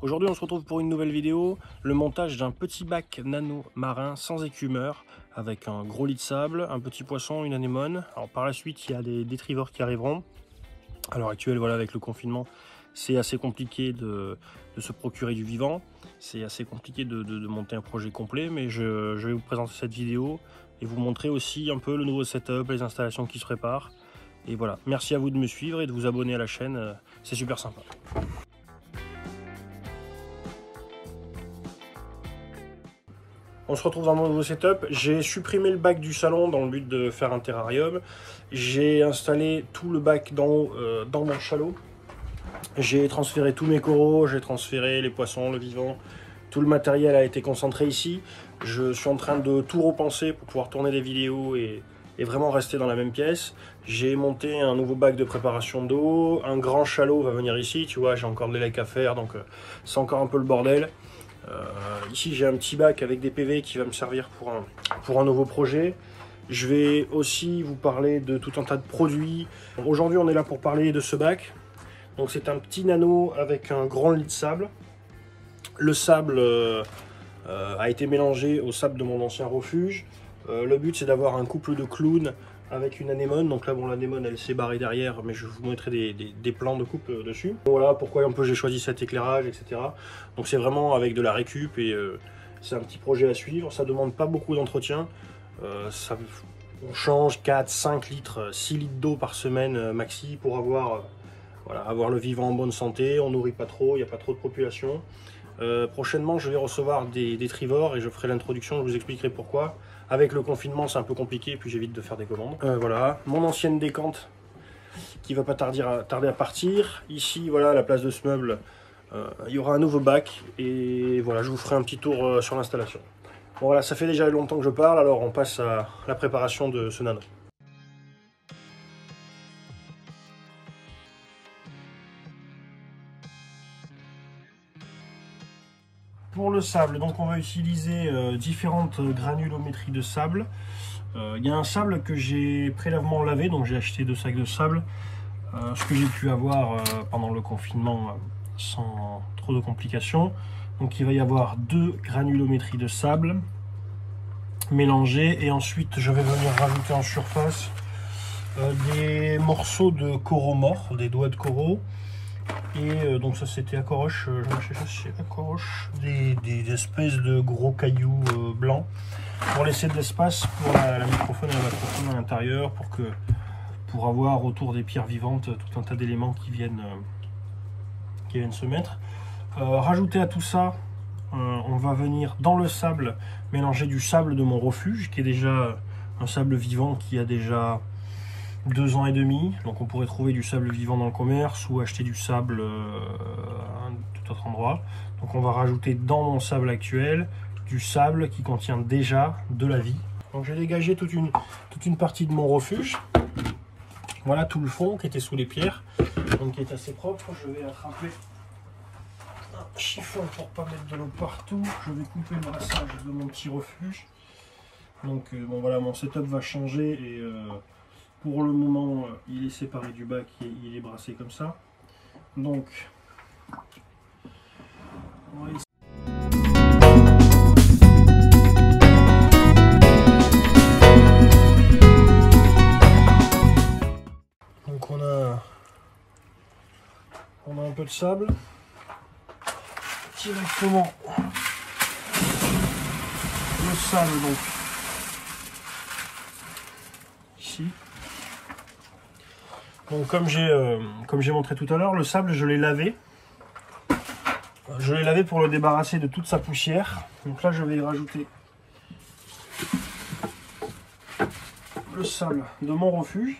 Aujourd'hui on se retrouve pour une nouvelle vidéo, le montage d'un petit bac nano marin sans écumeur avec un gros lit de sable, un petit poisson, une anémone. Alors par la suite il y a des détrivores qui arriveront. À l'heure actuelle, voilà, avec le confinement, c'est assez compliqué de se procurer du vivant, c'est assez compliqué de monter un projet complet, mais je vais vous présenter cette vidéo et vous montrer aussi un peu le nouveau setup, les installations qui se préparent. Et voilà, merci à vous de me suivre et de vous abonner à la chaîne, c'est super sympa. On se retrouve dans mon nouveau setup. J'ai supprimé le bac du salon dans le but de faire un terrarium. J'ai installé tout le bac d'en haut dans mon chalot. J'ai transféré tous mes coraux, j'ai transféré les poissons, le vivant. Tout le matériel a été concentré ici. Je suis en train de tout repenser pour pouvoir tourner des vidéos et vraiment rester dans la même pièce. J'ai monté un nouveau bac de préparation d'eau. Un grand chalot va venir ici. Tu vois, j'ai encore des lecs à faire, donc c'est encore un peu le bordel. Ici j'ai un petit bac avec des PV qui va me servir pour un nouveau projet. Je vais aussi vous parler de tout un tas de produits. Aujourd'hui on est là pour parler de ce bac. Donc c'est un petit nano avec un grand lit de sable. Le sable a été mélangé au sable de mon ancien refuge. Le but c'est d'avoir un couple de clowns avec une anémone. Donc là bon, l'anémone elle s'est barrée derrière, mais je vous mettrai des plans de coupe dessus. Voilà pourquoi un peu j'ai choisi cet éclairage, etc. Donc c'est vraiment avec de la récup et c'est un petit projet à suivre. Ça demande pas beaucoup d'entretien. On change 4, 5 litres, 6 litres d'eau par semaine maxi pour avoir le vivant en bonne santé. On nourrit pas trop, il n'y a pas trop de population. Prochainement je vais recevoir des détrivores et je ferai l'introduction, je vous expliquerai pourquoi. Avec le confinement c'est un peu compliqué, puis j'évite de faire des commandes. Voilà, mon ancienne décante qui va pas tarder à partir. Ici voilà, à la place de ce meuble, il y aura un nouveau bac et voilà, je vous ferai un petit tour sur l'installation. Bon voilà, ça fait déjà longtemps que je parle, alors on passe à la préparation de ce nano. Pour le sable, donc on va utiliser différentes granulométries de sable. Il y a un sable que j'ai préalablement lavé, donc j'ai acheté 2 sacs de sable. Ce que j'ai pu avoir pendant le confinement sans trop de complications. Donc il va y avoir 2 granulométries de sable mélangées et ensuite je vais venir rajouter en surface des morceaux de coraux morts, des doigts de coraux. Et donc ça c'était Accoroche, je vais chercher chez Accoroche, des espèces de gros cailloux blancs pour laisser de l'espace pour la microphone et la microphone à l'intérieur pour avoir autour des pierres vivantes tout un tas d'éléments qui viennent se mettre. Rajouter à tout ça, on va venir dans le sable mélanger du sable de mon refuge qui est déjà un sable vivant qui a déjà 2 ans et demi, donc on pourrait trouver du sable vivant dans le commerce ou acheter du sable à tout autre endroit. Donc on va rajouter dans mon sable actuel du sable qui contient déjà de la vie. Donc j'ai dégagé toute une partie de mon refuge. Voilà tout le fond qui était sous les pierres, donc qui est assez propre. Je vais attraper un chiffon pour pas mettre de l'eau partout. Je vais couper le brassage de mon petit refuge. Donc bon voilà, mon setup va changer et pour le moment, il est séparé du bac et il est brassé comme ça. Donc, on va essayer. Donc on a un peu de sable. Directement le sable donc ici. Donc comme j'ai montré tout à l'heure, le sable je l'ai lavé. Je l'ai lavé pour le débarrasser de toute sa poussière. Donc là je vais y rajouter le sable de mon refuge.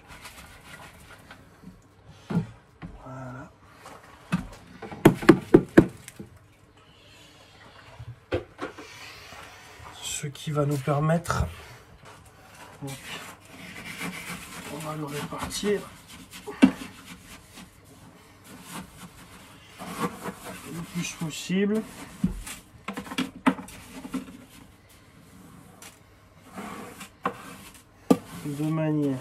Voilà. Ce qui va nous permettre, donc, on va le répartir le plus possible. De manière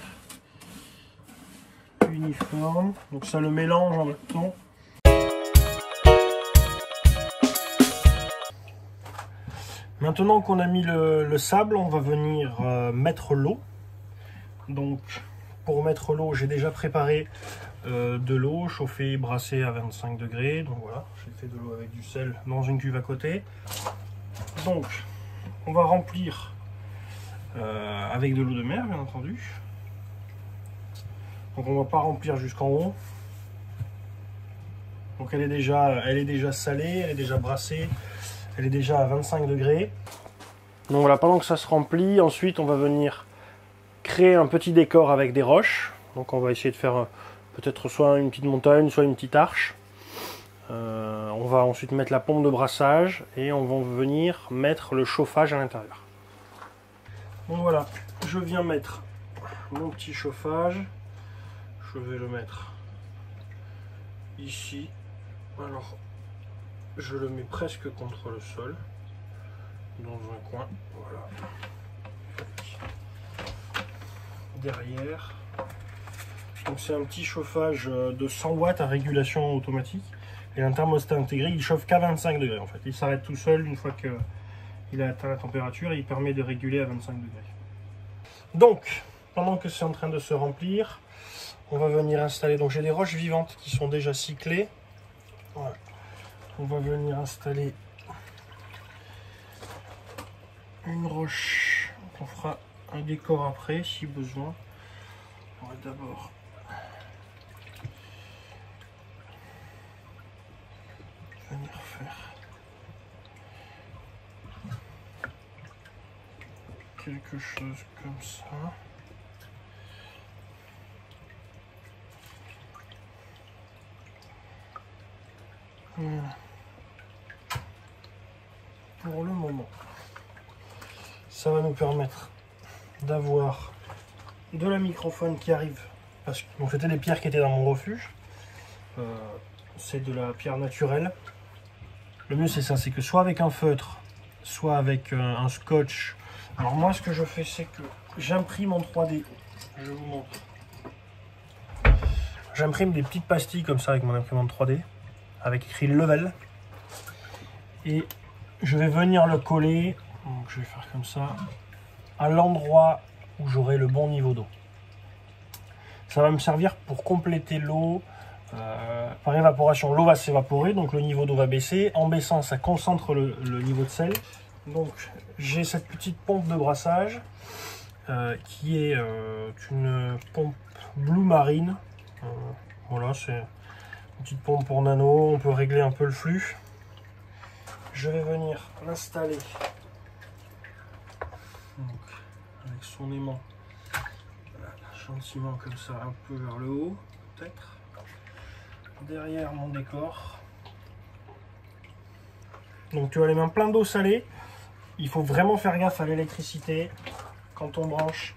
uniforme, donc ça le mélange en même temps. Maintenant qu'on a mis le sable, on va venir mettre l'eau. Donc pour mettre l'eau, j'ai déjà préparé de l'eau chauffée, brassée à 25 degrés. Donc voilà, j'ai fait de l'eau avec du sel dans une cuve à côté. Donc on va remplir avec de l'eau de mer, bien entendu. Donc on ne va pas remplir jusqu'en haut. Donc elle est déjà salée, elle est déjà brassée, elle est déjà à 25 degrés. Donc voilà, pendant que ça se remplit, ensuite on va venir créer un petit décor avec des roches. Donc on va essayer de faire peut-être soit une petite montagne, soit une petite arche. On va ensuite mettre la pompe de brassage et on va venir mettre le chauffage à l'intérieur. Donc voilà, je viens mettre mon petit chauffage. Je vais le mettre ici. Alors, je le mets presque contre le sol, dans un coin. Voilà. Derrière. Donc c'est un petit chauffage de 100 watts à régulation automatique. Et un thermostat intégré, il chauffe qu'à 25 degrés en fait. Il s'arrête tout seul une fois qu'il a atteint la température et il permet de réguler à 25 degrés. Donc, pendant que c'est en train de se remplir, on va venir installer. Donc j'ai des roches vivantes qui sont déjà cyclées. Voilà. On va venir installer une roche. On fera un décor après si besoin. On va d'abord venir faire quelque chose comme ça. Voilà. Pour le moment, ça va nous permettre d'avoir de la microfaune qui arrive. Parce que c'était des pierres qui étaient dans mon refuge. C'est de la pierre naturelle. Le mieux c'est ça, c'est que soit avec un feutre, soit avec un scotch. Alors moi ce que je fais, c'est que j'imprime en 3D. Je vous montre. J'imprime des petites pastilles comme ça avec mon imprimante 3D. Avec écrit level. Et je vais venir le coller. Donc je vais faire comme ça. À l'endroit où j'aurai le bon niveau d'eau. Ça va me servir pour compléter l'eau. Par évaporation, l'eau va s'évaporer, donc le niveau d'eau va baisser. En baissant, ça concentre le niveau de sel. Donc j'ai cette petite pompe de brassage qui est une pompe Blue Marine. Voilà, c'est une petite pompe pour nano. On peut régler un peu le flux. Je vais venir l'installer avec son aimant, voilà, gentiment comme ça, un peu vers le haut, peut-être. Derrière mon décor. Donc tu as les mains pleines d'eau salée. Il faut vraiment faire gaffe à l'électricité quand on branche.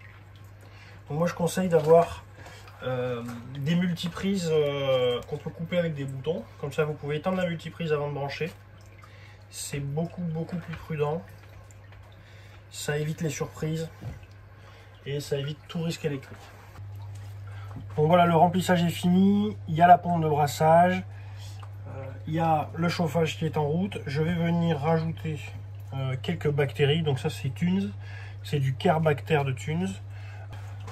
Donc moi je conseille d'avoir des multiprises qu'on peut couper avec des boutons. Comme ça vous pouvez éteindre la multiprise avant de brancher. C'est beaucoup plus prudent. Ça évite les surprises et ça évite tout risque électrique. Donc voilà, le remplissage est fini. Il y a la pompe de brassage. Il y a le chauffage qui est en route. Je vais venir rajouter quelques bactéries. Donc ça c'est Thunes. C'est du Kerbacter de Thunes.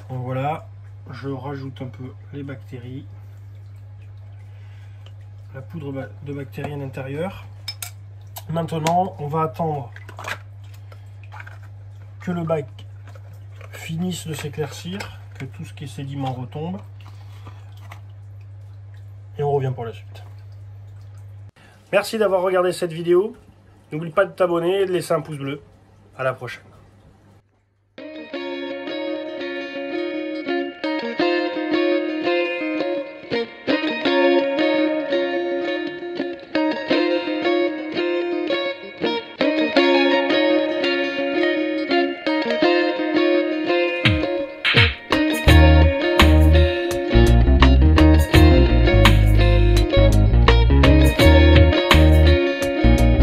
Donc voilà, je rajoute un peu les bactéries. La poudre de bactéries à l'intérieur. Maintenant, on va attendre que le bac finisse de s'éclaircir, que tout ce qui est sédiment retombe. Et on revient pour la suite. Merci d'avoir regardé cette vidéo. N'oublie pas de t'abonner et de laisser un pouce bleu. À la prochaine.